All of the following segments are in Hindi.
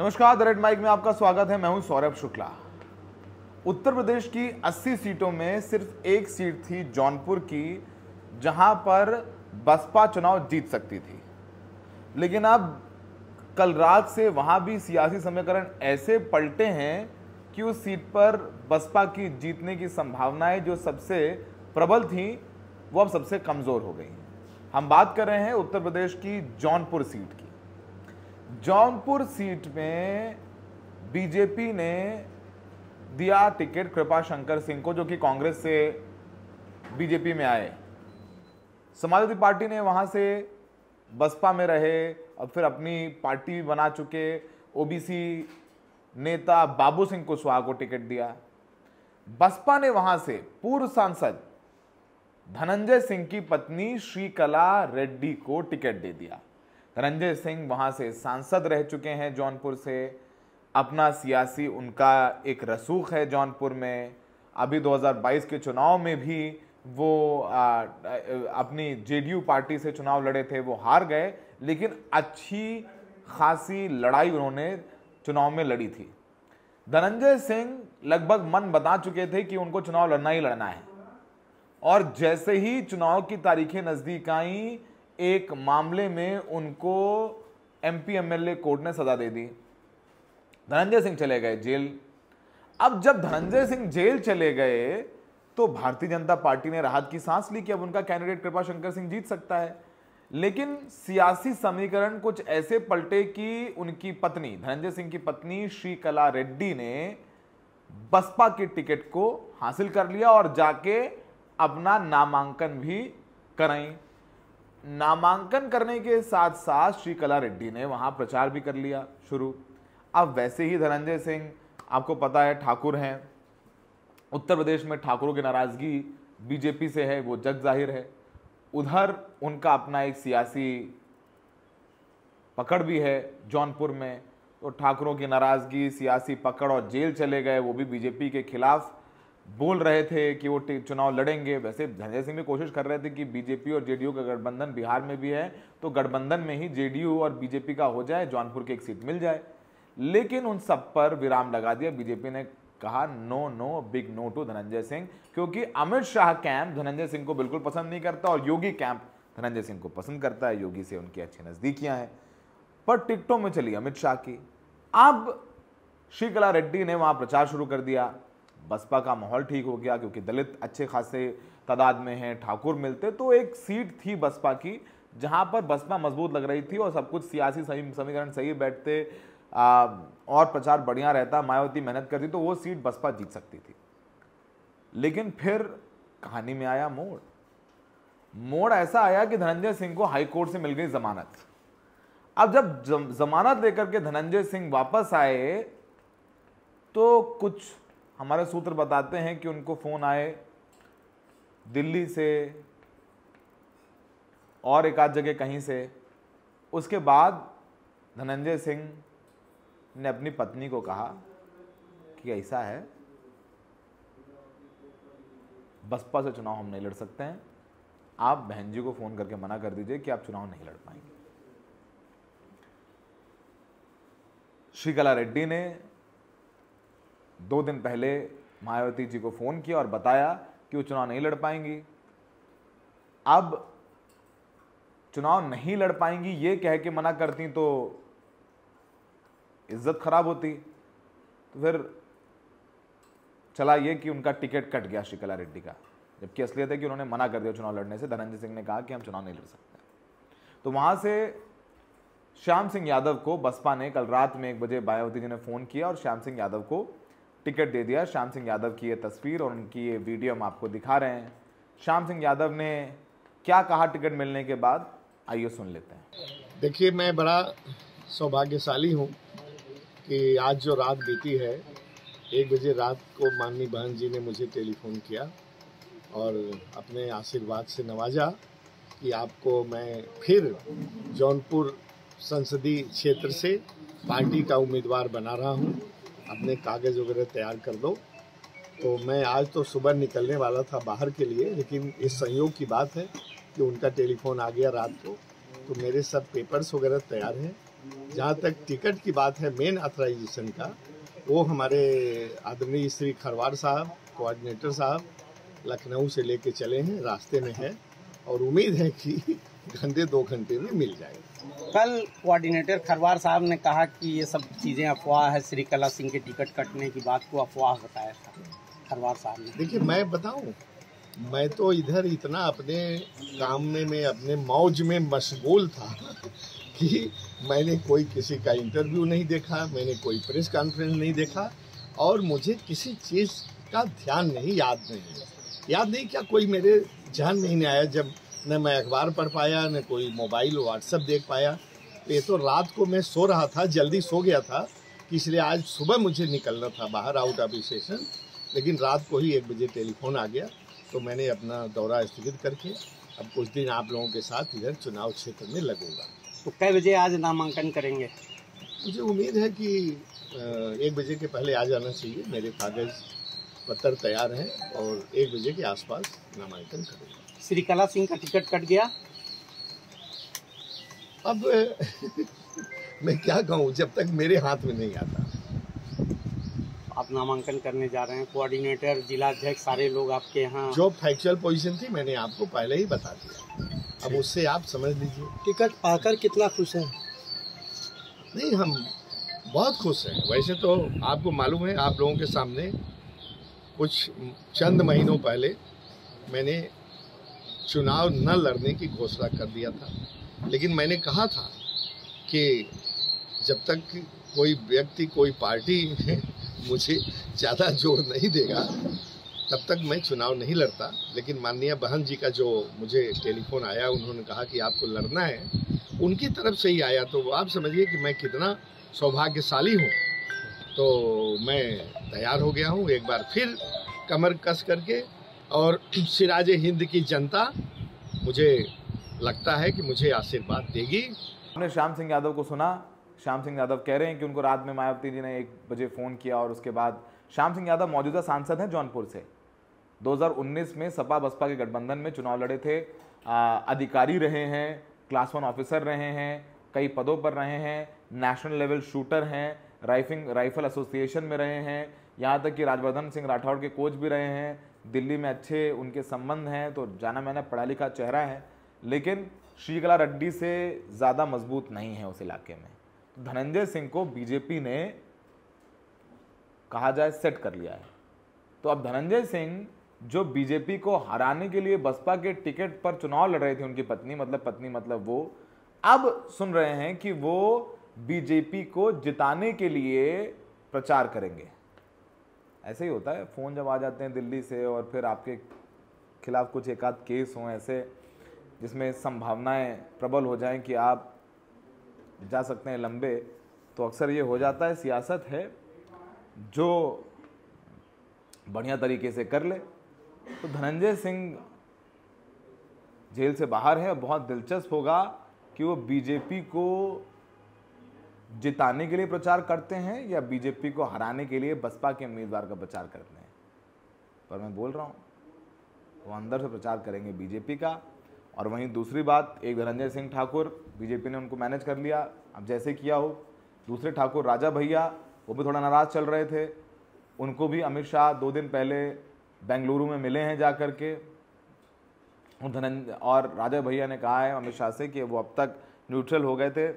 नमस्कार, द रेड माइक में आपका स्वागत है। मैं हूं सौरभ शुक्ला। उत्तर प्रदेश की 80 सीटों में सिर्फ एक सीट थी जौनपुर की, जहां पर बसपा चुनाव जीत सकती थी। लेकिन अब कल रात से वहां भी सियासी समीकरण ऐसे पलटे हैं कि उस सीट पर बसपा की जीतने की संभावनाएं जो सबसे प्रबल थी वो अब सबसे कमजोर हो गई। हम बात कर रहे हैं उत्तर प्रदेश की जौनपुर सीट की। जौनपुर सीट में बीजेपी ने दिया टिकट कृपा शंकर सिंह को, जो कि कांग्रेस से बीजेपी में आए। समाजवादी पार्टी ने वहां से बसपा में रहे और फिर अपनी पार्टी बना चुके ओबीसी नेता बाबू सिंह कुशवाहा को टिकट दिया। बसपा ने वहां से पूर्व सांसद धनंजय सिंह की पत्नी श्रीकला रेड्डी को टिकट दे दिया। धनंजय सिंह वहां से सांसद रह चुके हैं जौनपुर से, अपना सियासी उनका एक रसूख है जौनपुर में। अभी 2022 के चुनाव में भी वो अपनी जेडीयू पार्टी से चुनाव लड़े थे, वो हार गए, लेकिन अच्छी खासी लड़ाई उन्होंने चुनाव में लड़ी थी। धनंजय सिंह लगभग मन बता चुके थे कि उनको चुनाव लड़ना ही लड़ना है, और जैसे ही चुनाव की तारीखें नजदीक आई, एक मामले में उनको एमपी एमएलए कोर्ट ने सजा दे दी। धनंजय सिंह चले गए जेल। अब जब धनंजय सिंह जेल चले गए तो भारतीय जनता पार्टी ने राहत की सांस ली कि अब उनका कैंडिडेट कृपा शंकर सिंह जीत सकता है। लेकिन सियासी समीकरण कुछ ऐसे पलटे कि उनकी पत्नी, धनंजय सिंह की पत्नी श्रीकला रेड्डी ने बसपा के टिकट को हासिल कर लिया और जाके अपना नामांकन भी कराई। नामांकन करने के साथ साथ श्रीकला रेड्डी ने वहां प्रचार भी कर लिया शुरू। अब वैसे ही धनंजय सिंह, आपको पता है, ठाकुर हैं। उत्तर प्रदेश में ठाकुरों की नाराजगी बीजेपी से है, वो जग जाहिर है। उधर उनका अपना एक सियासी पकड़ भी है जौनपुर में, तो ठाकुरों की नाराजगी, सियासी पकड़, और जेल चले गए। वो भी बीजेपी के खिलाफ बोल रहे थे कि वो चुनाव लड़ेंगे। वैसे धनंजय सिंह भी कोशिश कर रहे थे कि बीजेपी और जेडीयू का गठबंधन बिहार में भी है, तो गठबंधन में ही जेडीयू और बीजेपी का हो जाए, जौनपुर की एक सीट मिल जाए। लेकिन उन सब पर विराम लगा दिया। बीजेपी ने कहा no no, big no to Dhananjay Singh, क्योंकि अमित शाह कैंप धनंजय सिंह को बिल्कुल पसंद नहीं करता और योगी कैंप धनंजय सिंह को पसंद करता है। योगी से उनकी अच्छी नजदीकियां हैं, पर टिकटों में चली अमित शाह की। अब श्रीकला रेड्डी ने वहां प्रचार शुरू कर दिया। बसपा का माहौल ठीक हो गया, क्योंकि दलित अच्छे खासे तादाद में हैं, ठाकुर मिलते, तो एक सीट थी बसपा की जहां पर बसपा मजबूत लग रही थी और सब कुछ सियासी समीकरण सही बैठते और प्रचार बढ़िया रहता, मायावती मेहनत करती, तो वो सीट बसपा जीत सकती थी। लेकिन फिर कहानी में आया मोड़ ऐसा आया कि धनंजय सिंह को हाईकोर्ट से मिल गई जमानत। अब जब जमानत लेकर के धनंजय सिंह वापस आए तो कुछ हमारे सूत्र बताते हैं कि उनको फोन आए दिल्ली से और एक आध जगह कहीं से। उसके बाद धनंजय सिंह ने अपनी पत्नी को कहा कि ऐसा है, बसपा से चुनाव हम नहीं लड़ सकते हैं, आप बहन जी को फोन करके मना कर दीजिए कि आप चुनाव नहीं लड़ पाएंगे। श्रीकला रेड्डी ने 2 दिन पहले मायावती जी को फोन किया और बताया कि वो चुनाव नहीं लड़ पाएंगी। अब चुनाव नहीं लड़ पाएंगी ये कह के मना करती तो इज्जत खराब होती, तो फिर चला ये कि उनका टिकट कट गया श्रीकला रेड्डी का, जबकि असलियत है कि उन्होंने मना कर दिया चुनाव लड़ने से। धनंजय सिंह ने कहा कि हम चुनाव नहीं लड़ सकते। तो वहां से श्याम सिंह यादव को बसपा ने कल रात में 1 बजे मायावती जी ने फोन किया और श्याम सिंह यादव को टिकट दे दिया। श्याम सिंह यादव की ये तस्वीर और उनकी ये वीडियो हम आपको दिखा रहे हैं। श्याम सिंह यादव ने क्या कहा टिकट मिलने के बाद, आइए सुन लेते हैं। देखिए, मैं बड़ा सौभाग्यशाली हूँ कि आज जो रात बीती है, 1 बजे रात को माननीय बहन जी ने मुझे टेलीफोन किया और अपने आशीर्वाद से नवाजा कि आपको मैं फिर जौनपुर संसदीय क्षेत्र से पार्टी का उम्मीदवार बना रहा हूँ, अपने कागज़ वगैरह तैयार कर दो। तो मैं आज तो सुबह निकलने वाला था बाहर के लिए, लेकिन इस संयोग की बात है कि उनका टेलीफोन आ गया रात को, तो मेरे सब पेपर्स वगैरह तैयार हैं जहाँ तक टिकट की बात है मेन ऑथराइजेशन का, वो हमारे आदरणीय श्री खरवार साहब, कोऑर्डिनेटर साहब लखनऊ से लेके चले हैं, रास्ते में है और उम्मीद है कि घंटे 2 घंटे में मिल जाएगा। कल कोऑर्डिनेटर खरवार साहब ने कहा कि ये सब चीज़ें अफवाह है, श्रीकला सिंह के टिकट कटने की बात को अफवाह बताया था खरवार साहब ने। देखिए, मैं बताऊं, मैं तो इधर इतना अपने काम में अपने मौज में मशगूल था कि मैंने कोई किसी का इंटरव्यू नहीं देखा, मैंने कोई प्रेस कॉन्फ्रेंस नहीं देखा और मुझे किसी चीज़ का ध्यान नहीं, याद नहीं क्या कोई मेरे ध्यान में ही नहीं आया। जब न मैं अखबार पढ़ पाया, न कोई मोबाइल व्हाट्सएप देख पाया। तो ये तो रात को मैं सो रहा था, जल्दी सो गया था, इसलिए आज सुबह मुझे निकलना था बाहर आउट ऑफ स्टेशन, लेकिन रात को ही 1 बजे टेलीफोन आ गया। तो मैंने अपना दौरा स्थगित करके अब कुछ दिन आप लोगों के साथ इधर चुनाव क्षेत्र में लगूंगा। तो कै बजे आज नामांकन करेंगे? मुझे उम्मीद है कि 1 बजे के पहले आ जाना चाहिए। मेरे कागज पत्र तैयार हैं और 1 बजे के आसपास नामांकन करूँगा। श्रीकला सिंह का टिकट कट गया? अब मैं क्या कहूँ, जब तक मेरे हाथ में नहीं आता। आप नामांकन करने जा रहे हैं, कोऑर्डिनेटर, जिला अध्यक्ष, सारे लोग आपके यहाँ। जो फैक्चुअल पोजीशन थी मैंने आपको पहले ही बता दिया, अब उससे आप समझ लीजिए। टिकट पाकर कितना खुश हैं? नहीं, हम बहुत खुश हैं। वैसे तो आपको मालूम है, आप लोगों के सामने कुछ चंद महीनों पहले मैंने चुनाव न लड़ने की घोषणा कर दिया था, लेकिन मैंने कहा था कि जब तक कोई व्यक्ति, कोई पार्टी मुझे ज़्यादा जोर नहीं देगा तब तक मैं चुनाव नहीं लड़ता। लेकिन माननीय बहन जी का जो मुझे टेलीफोन आया, उन्होंने कहा कि आपको लड़ना है, उनकी तरफ से ही आया, तो आप समझिए कि मैं कितना सौभाग्यशाली हूँ। तो मैं तैयार हो गया हूँ एक बार फिर कमर कस करके, और सिराज हिंद की जनता मुझे लगता है कि मुझे आशीर्वाद देगी। हमने श्याम सिंह यादव को सुना। श्याम सिंह यादव कह रहे हैं कि उनको रात में मायावती जी ने 1 बजे फ़ोन किया और उसके बाद श्याम सिंह यादव मौजूदा सांसद हैं जौनपुर से। 2019 में सपा बसपा के गठबंधन में चुनाव लड़े थे, अधिकारी रहे हैं, क्लास 1 ऑफिसर रहे हैं, कई पदों पर रहे हैं, नेशनल लेवल शूटर हैं, राइफल एसोसिएशन में रहे हैं, यहाँ तक कि राजवर्धन सिंह राठौड़ के कोच भी रहे हैं, दिल्ली में अच्छे उनके संबंध हैं, तो जाना माना पढ़ा लिखा चेहरा है। लेकिन श्रीकला रेड्डी से ज़्यादा मजबूत नहीं है उस इलाके में। धनंजय सिंह को बीजेपी ने कहा जाए सेट कर लिया है। तो अब धनंजय सिंह जो बीजेपी को हराने के लिए बसपा के टिकट पर चुनाव लड़ रहे थे, उनकी पत्नी मतलब वो अब सुन रहे हैं कि वो बीजेपी को जिताने के लिए प्रचार करेंगे। ऐसे ही होता है, फ़ोन जब आ जाते हैं दिल्ली से और फिर आपके खिलाफ कुछ एक आध केस हों ऐसे जिसमें संभावनाएं प्रबल हो जाएं कि आप जा सकते हैं लंबे, तो अक्सर ये हो जाता है। सियासत है, जो बढ़िया तरीके से कर ले। तो धनंजय सिंह जेल से बाहर है और बहुत दिलचस्प होगा कि वो बीजेपी को जिताने के लिए प्रचार करते हैं या बीजेपी को हराने के लिए बसपा के उम्मीदवार का प्रचार करते हैं। पर मैं बोल रहा हूँ वो अंदर से प्रचार करेंगे बीजेपी का। और वहीं दूसरी बात, एक धनंजय सिंह ठाकुर, बीजेपी ने उनको मैनेज कर लिया, अब जैसे किया हो। दूसरे ठाकुर राजा भैया, वो भी थोड़ा नाराज़ चल रहे थे, उनको भी अमित शाह 2 दिन पहले बेंगलुरु में मिले हैं जा कर के। और राजा भैया ने कहा है अमित शाह से कि वो अब तक न्यूट्रल हो गए थे,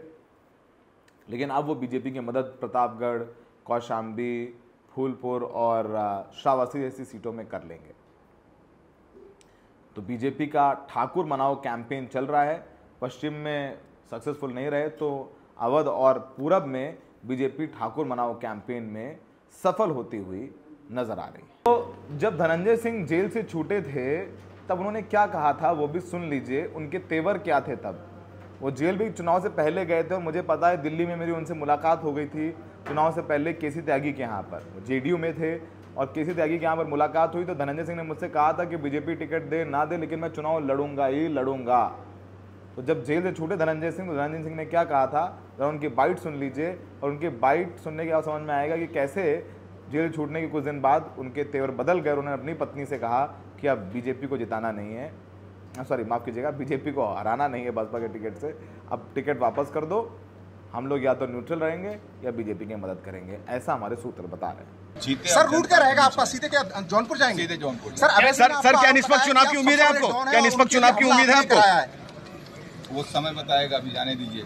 लेकिन अब वो बीजेपी की मदद प्रतापगढ़, कौशाम्बी, फूलपुर और श्रावस्ती जैसी सीटों में कर लेंगे। तो बीजेपी का ठाकुर मनाओ कैंपेन चल रहा है। पश्चिम में सक्सेसफुल नहीं रहे तो अवध और पूरब में बीजेपी ठाकुर मनाओ कैंपेन में सफल होती हुई नजर आ रही है। तो जब धनंजय सिंह जेल से छूटे थे तब उन्होंने क्या कहा था वो भी सुन लीजिए, उनके तेवर क्या थे तब। वो जेल भी चुनाव से पहले गए थे और मुझे पता है दिल्ली में मेरी उनसे मुलाकात हो गई थी चुनाव से पहले केसी त्यागी के यहाँ पर, जेडीयू में थे और केसी त्यागी के यहाँ पर मुलाकात हुई। तो धनंजय सिंह ने मुझसे कहा था कि बीजेपी टिकट दे ना दे लेकिन मैं चुनाव लड़ूंगा ही लड़ूंगा। तो जब जेल से छूटे धनंजय सिंह, तो धनंजय सिंह ने क्या कहा था, जरा उनकी बाइट सुन लीजिए और उनकी बाइट सुनने के बाद समझ में आएगा कि कैसे जेल छूटने के कुछ दिन बाद उनके तेवर बदल गए। उन्होंने अपनी पत्नी से कहा कि अब बीजेपी को जिताना नहीं है, सॉरी माफ़ कीजिएगा, बीजेपी को हराना नहीं है बसपा के टिकट से, अब टिकट वापस कर दो हम लोग या तो न्यूट्रल रहेंगे या बीजेपी की मदद करेंगे, ऐसा हमारे सूत्र बता रहे हैं। सर रूट क्या रहेगा आपका? सीधे क्या जौनपुर जाएंगे? सीधे जौनपुर। सर क्या निष्पक्ष चुनाव की उम्मीद है आपको? क्या निष्पक्ष चुनाव की उम्मीद है आपको? वो समय बताएगा, अभी जाने दीजिए।